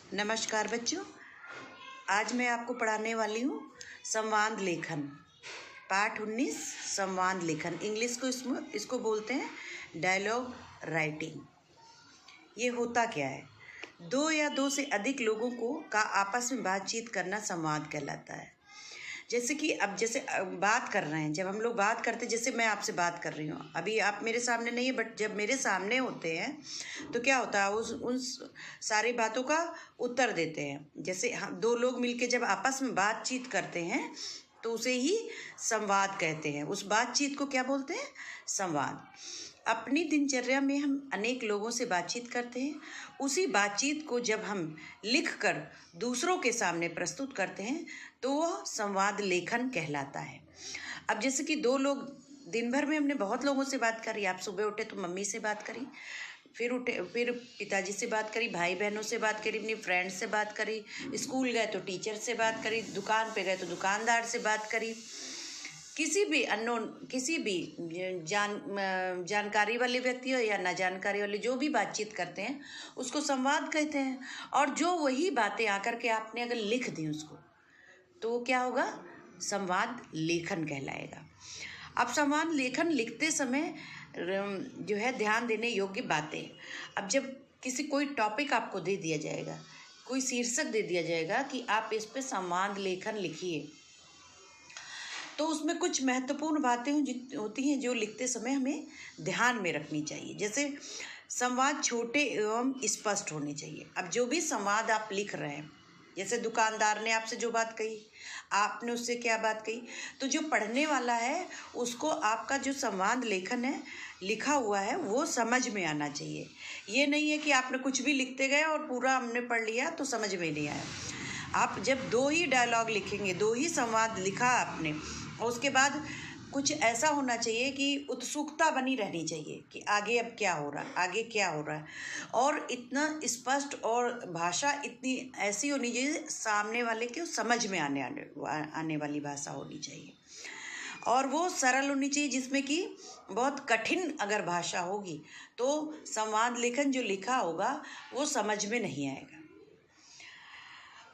नमस्कार बच्चों, आज मैं आपको पढ़ाने वाली हूँ संवाद लेखन। पाठ 19 संवाद लेखन। इंग्लिश को इसको बोलते हैं डायलॉग राइटिंग। ये होता क्या है? दो या दो से अधिक लोगों का आपस में बातचीत करना संवाद कहलाता है। जैसे कि अब जैसे बात कर रहे हैं, जब हम लोग बात करते हैं, जैसे मैं आपसे बात कर रही हूँ, अभी आप मेरे सामने नहीं है, बट जब मेरे सामने होते हैं तो क्या होता है, उन सारी बातों का उत्तर देते हैं। जैसे हम दो लोग मिलके जब आपस में बातचीत करते हैं तो उसे ही संवाद कहते हैं। उस बातचीत को क्या बोलते हैं? संवाद। अपनी दिनचर्या में हम अनेक लोगों से बातचीत करते हैं। उसी बातचीत को जब हम लिखकर दूसरों के सामने प्रस्तुत करते हैं तो वह संवाद लेखन कहलाता है। अब जैसे कि दो लोग, दिन भर में हमने बहुत लोगों से बात करी। आप सुबह उठे तो मम्मी से बात करी, फिर पिताजी से बात करी, भाई बहनों से बात करी, अपनी फ्रेंड से बात करी, स्कूल गए तो टीचर से बात करी, दुकान पे गए तो दुकानदार से बात करी। किसी भी अननोन, किसी भी जानकारी वाले व्यक्ति हो या ना जानकारी वाले, जो भी बातचीत करते हैं उसको संवाद कहते हैं। और जो वही बातें आकर के आपने अगर लिख दी उसको, तो वो क्या होगा? संवाद लेखन कहलाएगा। अब संवाद लेखन लिखते समय जो है ध्यान देने योग्य बातें। अब जब कोई टॉपिक आपको दे दिया जाएगा, कोई शीर्षक दे दिया जाएगा कि आप इस पे संवाद लेखन लिखिए, तो उसमें कुछ महत्वपूर्ण बातें होती हैं जो लिखते समय हमें ध्यान में रखनी चाहिए। जैसे संवाद छोटे एवं स्पष्ट होने चाहिए। अब जो भी संवाद आप लिख रहे हैं, जैसे दुकानदार ने आपसे जो बात कही, आपने उससे क्या बात कही, तो जो पढ़ने वाला है उसको आपका जो संवाद लेखन है, लिखा हुआ है, वो समझ में आना चाहिए। ये नहीं है कि आपने कुछ भी लिखते गए और पूरा हमने पढ़ लिया तो समझ में नहीं आया। आप जब दो ही डायलॉग लिखेंगे, दो ही संवाद लिखा आपने, और उसके बाद कुछ ऐसा होना चाहिए कि उत्सुकता बनी रहनी चाहिए कि आगे अब क्या हो रहा है, आगे क्या हो रहा है। और इतना स्पष्ट और भाषा इतनी ऐसी होनी चाहिए, सामने वाले के समझ में आने वाली भाषा होनी चाहिए। और वो सरल होनी चाहिए, जिसमें कि बहुत कठिन अगर भाषा होगी तो संवाद लेखन जो लिखा होगा वो समझ में नहीं आएगा।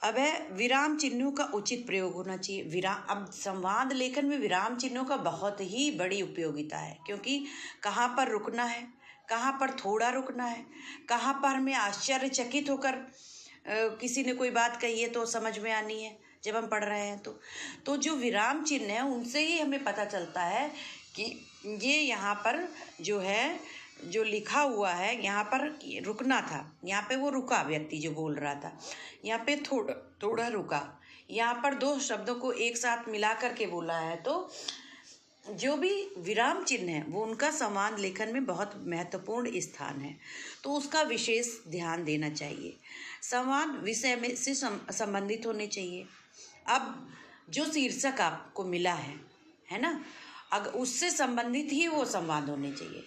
अब है विराम चिन्हों का उचित प्रयोग होना चाहिए। अब संवाद लेखन में विराम चिन्हों का बहुत ही बड़ी उपयोगिता है, क्योंकि कहाँ पर रुकना है, कहाँ पर थोड़ा रुकना है, कहाँ पर हमें आश्चर्यचकित होकर किसी ने कोई बात कही है तो समझ में आनी है जब हम पढ़ रहे हैं तो जो विराम चिन्ह है उनसे ही हमें पता चलता है कि ये यहाँ पर जो है, जो लिखा हुआ है, यहाँ पर रुकना था, यहाँ पे वो रुका, व्यक्ति जो बोल रहा था, यहाँ पे थोड़ा रुका, यहाँ पर दो शब्दों को एक साथ मिला करके बोला है। तो जो भी विराम चिन्ह है वो उनका संवाद लेखन में बहुत महत्वपूर्ण स्थान है, तो उसका विशेष ध्यान देना चाहिए। संवाद विषय में से संबंधित होने चाहिए। अब जो शीर्षक आपको मिला है ना, अगर उससे संबंधित ही वो संवाद होने चाहिए।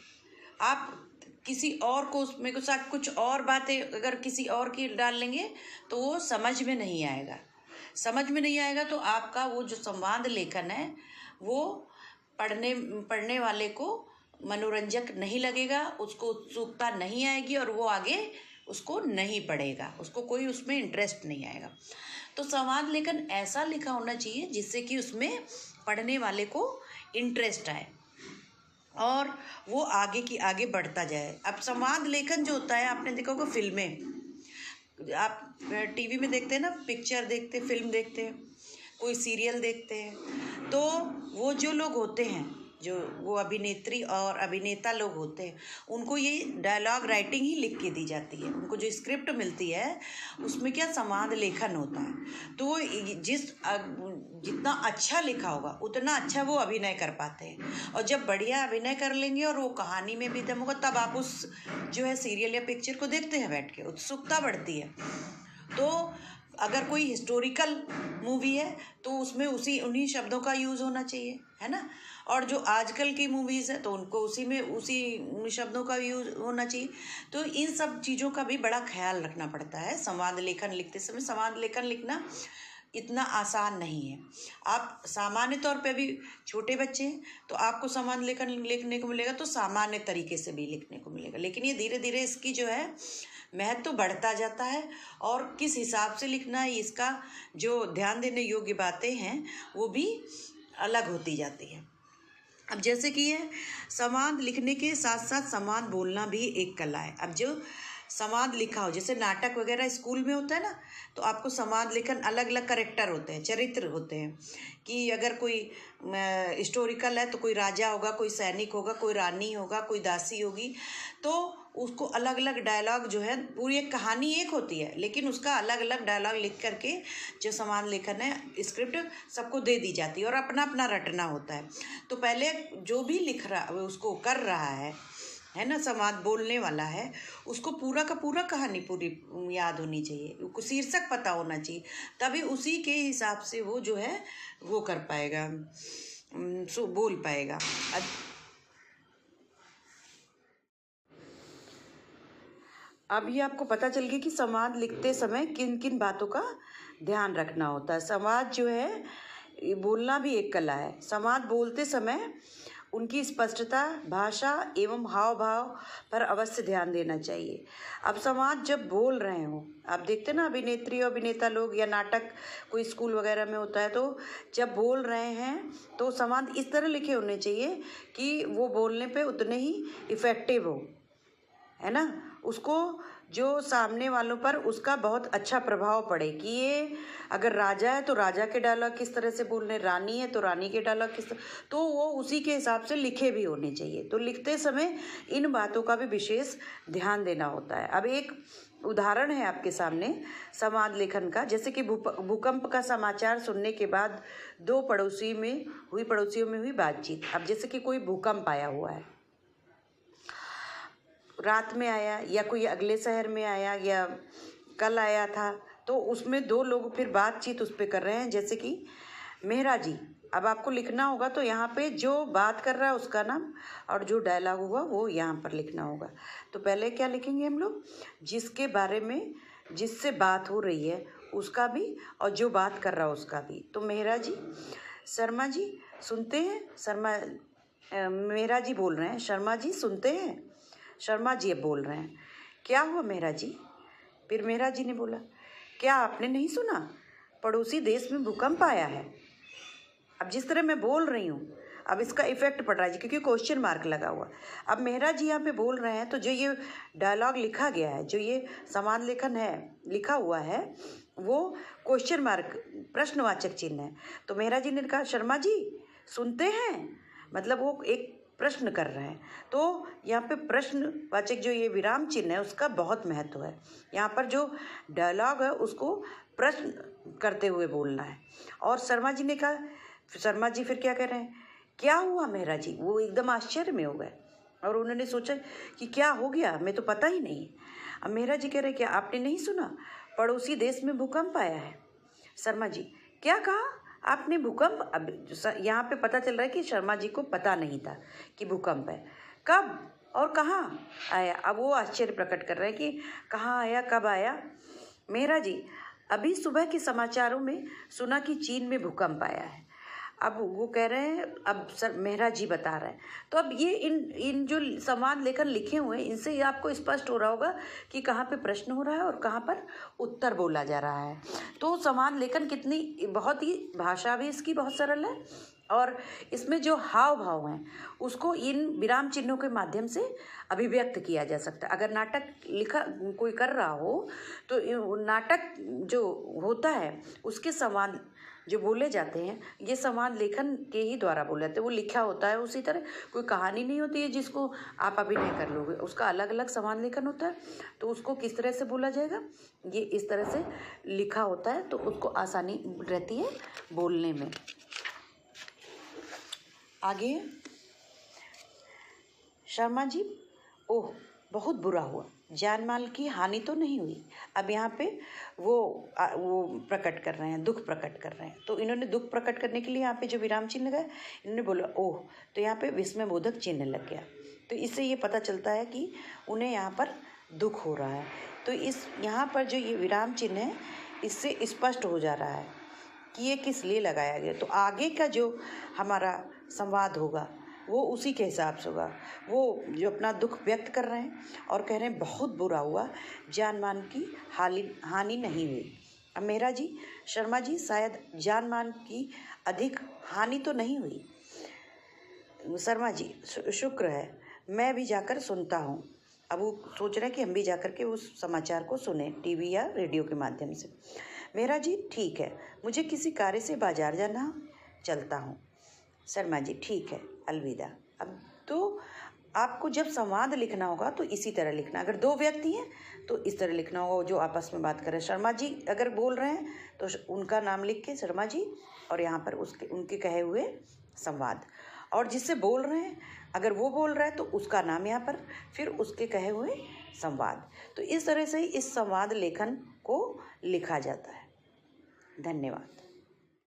आप किसी और को उसमें को साथ कुछ और बातें अगर किसी और की डाल लेंगे तो वो समझ में नहीं आएगा। तो आपका वो जो संवाद लेखन है वो पढ़ने वाले को मनोरंजक नहीं लगेगा, उसको उत्सुकता नहीं आएगी और वो आगे उसको नहीं पढ़ेगा, उसको कोई उसमें इंटरेस्ट नहीं आएगा। तो संवाद लेखन ऐसा लिखा होना चाहिए जिससे कि उसमें पढ़ने वाले को इंटरेस्ट आए और वो आगे की आगे बढ़ता जाए। अब संवाद लेखन जो होता है, आपने देखा होगा फिल्में, आप टीवी में देखते हैं ना, पिक्चर देखते, फिल्म देखते हैं, कोई सीरियल देखते हैं, तो वो जो लोग होते हैं, जो वो अभिनेत्री और अभिनेता लोग होते हैं, उनको ये डायलॉग राइटिंग ही लिख के दी जाती है। उनको जो स्क्रिप्ट मिलती है उसमें क्या संवाद लेखन होता है। तो वो जितना अच्छा लिखा होगा उतना अच्छा वो अभिनय कर पाते हैं। और जब बढ़िया अभिनय कर लेंगे और वो कहानी में भी दम होगा, तब आप उस जो है सीरियल या पिक्चर को देखते हैं बैठ के, उत्सुकता बढ़ती है। तो अगर कोई हिस्टोरिकल मूवी है तो उसमें उन्हीं शब्दों का यूज़ होना चाहिए, है ना। और जो आजकल की मूवीज़ है तो उनको उसी शब्दों का यूज़ होना चाहिए। तो इन सब चीज़ों का भी बड़ा ख्याल रखना पड़ता है संवाद लेखन लिखते समय। संवाद लेखन लिखना इतना आसान नहीं है। आप सामान्य तौर पे भी छोटे बच्चे हैं तो आपको संवाद लेखन लिखने को मिलेगा तो सामान्य तरीके से भी लिखने को मिलेगा, लेकिन ये धीरे धीरे इसकी जो है महत्व बढ़ता जाता है और किस हिसाब से लिखना है इसका जो ध्यान देने योग्य बातें हैं वो भी अलग होती जाती है। अब जैसे कि ये संवाद लिखने के साथ साथ संवाद बोलना भी एक कला है। अब जो संवाद लिखा हो, जैसे नाटक वगैरह स्कूल में होता है ना, तो आपको संवाद लेखन अलग अलग कैरेक्टर होते हैं, चरित्र होते हैं कि अगर कोई हिस्टोरिकल है तो कोई राजा होगा, कोई सैनिक होगा, कोई रानी होगा, कोई दासी होगी, तो उसको अलग अलग डायलॉग जो है, पूरी एक कहानी एक होती है लेकिन उसका अलग अलग डायलॉग लिख करके जो संवाद लेखन है स्क्रिप्ट सबको दे दी जाती है और अपना अपना रटना होता है। तो पहले जो भी लिख रहा उसको कर रहा है ना, संवाद बोलने वाला है, उसको पूरा का पूरा कहानी पूरी याद होनी चाहिए, उसको शीर्षक पता होना चाहिए, तभी उसी के हिसाब से वो जो है वो कर पाएगा, सो बोल पाएगा। अब ये आपको पता चल गया कि संवाद लिखते समय किन किन बातों का ध्यान रखना होता है। संवाद जो है ये बोलना भी एक कला है। संवाद बोलते समय उनकी स्पष्टता, भाषा एवं हाव भाव पर अवश्य ध्यान देना चाहिए। अब संवाद जब बोल रहे हो, आप देखते ना अभिनेत्री और अभिनेता लोग या नाटक कोई स्कूल वगैरह में होता है, तो जब बोल रहे हैं तो संवाद इस तरह लिखे होने चाहिए कि वो बोलने पे उतने ही इफ़ेक्टिव हो, है ना, उसको जो सामने वालों पर उसका बहुत अच्छा प्रभाव पड़े कि ये अगर राजा है तो राजा के डायलॉग किस तरह से बोलने, रानी है तो रानी के डायलॉग किस तरह, तो वो उसी के हिसाब से लिखे भी होने चाहिए। तो लिखते समय इन बातों का भी विशेष ध्यान देना होता है। अब एक उदाहरण है आपके सामने संवाद लेखन का, जैसे कि भूकंप का समाचार सुनने के बाद दो पड़ोसियों में हुई बातचीत। अब जैसे कि कोई भूकंप आया हुआ है, रात में आया या कोई अगले शहर में आया या कल आया था, तो उसमें दो लोग फिर बातचीत उस पर कर रहे हैं, जैसे कि मेहरा जी। अब आपको लिखना होगा तो यहाँ पे जो बात कर रहा है उसका नाम और जो डायलॉग हुआ वो यहाँ पर लिखना होगा। तो पहले क्या लिखेंगे हम लोग, जिसके बारे में जिससे बात हो रही है उसका भी और जो बात कर रहा है उसका भी। तो मेहरा जी, शर्मा जी सुनते हैं, मेहरा जी बोल रहे हैं, शर्मा जी सुनते हैं, शर्मा जी अब बोल रहे हैं, क्या हुआ मेहरा जी। फिर मेहरा जी ने बोला, क्या आपने नहीं सुना, पड़ोसी देश में भूकंप आया है। अब जिस तरह मैं बोल रही हूँ अब इसका इफेक्ट पड़ रहा है क्योंकि क्वेश्चन मार्क लगा हुआ। अब मेहरा जी यहाँ पे बोल रहे हैं तो जो ये डायलॉग लिखा गया है, जो ये संवाद लेखन है लिखा हुआ है, वो क्वेश्चन मार्क प्रश्नवाचक चिन्ह है। तो मेहरा जी ने कहा, शर्मा जी सुनते हैं, मतलब वो एक प्रश्न कर रहे हैं। तो यहाँ पे प्रश्नवाचक जो ये विराम चिन्ह है उसका बहुत महत्व है। यहाँ पर जो डायलॉग है उसको प्रश्न करते हुए बोलना है। और शर्मा जी ने कहा, शर्मा जी फिर क्या कह रहे हैं, क्या हुआ मेहरा जी। वो एकदम आश्चर्य में हो गए और उन्होंने सोचा कि क्या हो गया, मैं तो पता ही नहीं। अब मेहरा जी कह रहे, क्या आपने नहीं सुना, पड़ोसी देश में भूकंप आया है। शर्मा जी, क्या कहा आपने, भूकंप। अब यहाँ पे पता चल रहा है कि शर्मा जी को पता नहीं था कि भूकंप है, कब और कहाँ आया। अब वो आश्चर्य प्रकट कर रहे हैं कि कहाँ आया, कब आया। मेहरा जी, अभी सुबह के समाचारों में सुना कि चीन में भूकंप आया है। अब वो कह रहे हैं, अब सर मेहरा जी बता रहे हैं। तो अब ये इन जो संवाद लेखन लिखे हुए हैं इनसे ये आपको स्पष्ट हो रहा होगा कि कहाँ पे प्रश्न हो रहा है और कहाँ पर उत्तर बोला जा रहा है। तो संवाद लेखन कितनी बहुत ही, भाषा भी इसकी बहुत सरल है और इसमें जो हाव भाव हैं उसको इन विराम चिन्हों के माध्यम से अभिव्यक्त किया जा सकता है। अगर नाटक लिखा कोई कर रहा हो तो नाटक जो होता है उसके संवाद जो बोले जाते हैं ये संवाद लेखन के ही द्वारा बोले जाते हैं। वो लिखा होता है, उसी तरह कोई कहानी नहीं होती है जिसको आप अभिनय कर लोगे, उसका अलग अलग संवाद लेखन होता है। तो उसको किस तरह से बोला जाएगा, ये इस तरह से लिखा होता है तो उसको आसानी रहती है बोलने में। आगे, शर्मा जी, ओह बहुत बुरा हुआ, जान माल की हानि तो नहीं हुई। अब यहाँ पे वो प्रकट कर रहे हैं, दुख प्रकट कर रहे हैं। तो इन्होंने दुख प्रकट करने के लिए यहाँ पे जो विराम चिन्ह लगाया, इन्होंने बोला ओह, तो यहाँ पे विस्मयबोधक चिन्ह लग गया। तो इससे ये पता चलता है कि उन्हें यहाँ पर दुख हो रहा है। तो इस यहाँ पर जो ये विराम चिन्ह है इससे स्पष्ट हो जा रहा है कि ये किस लिए लगाया गया। तो आगे का जो हमारा संवाद होगा वो उसी के हिसाब से होगा। वो जो अपना दुख व्यक्त कर रहे हैं और कह रहे हैं बहुत बुरा हुआ, जान मान की हानि नहीं हुई। अब मेहरा जी, शर्मा जी, शायद जान मान की अधिक हानि तो नहीं हुई। शर्मा जी, शुक्र है, मैं भी जाकर सुनता हूँ। अब वो सोच रहे हैं कि हम भी जाकर के उस समाचार को सुने टीवी या रेडियो के माध्यम से। मेहरा जी, ठीक है, मुझे किसी कार्य से बाजार जाना, चलता हूँ। शर्मा जी, ठीक है, अलविदा। अब तो आपको जब संवाद लिखना होगा तो इसी तरह लिखना। अगर दो व्यक्ति हैं तो इस तरह लिखना होगा, जो आपस में बात कर रहे हैं। शर्मा जी अगर बोल रहे हैं तो उनका नाम लिख के शर्मा जी, और यहाँ पर उनके कहे हुए संवाद। और जिससे बोल रहे हैं अगर वो बोल रहा है तो उसका नाम यहाँ पर, फिर उसके कहे हुए संवाद। तो इस तरह से ही इस संवाद लेखन को लिखा जाता है। धन्यवाद।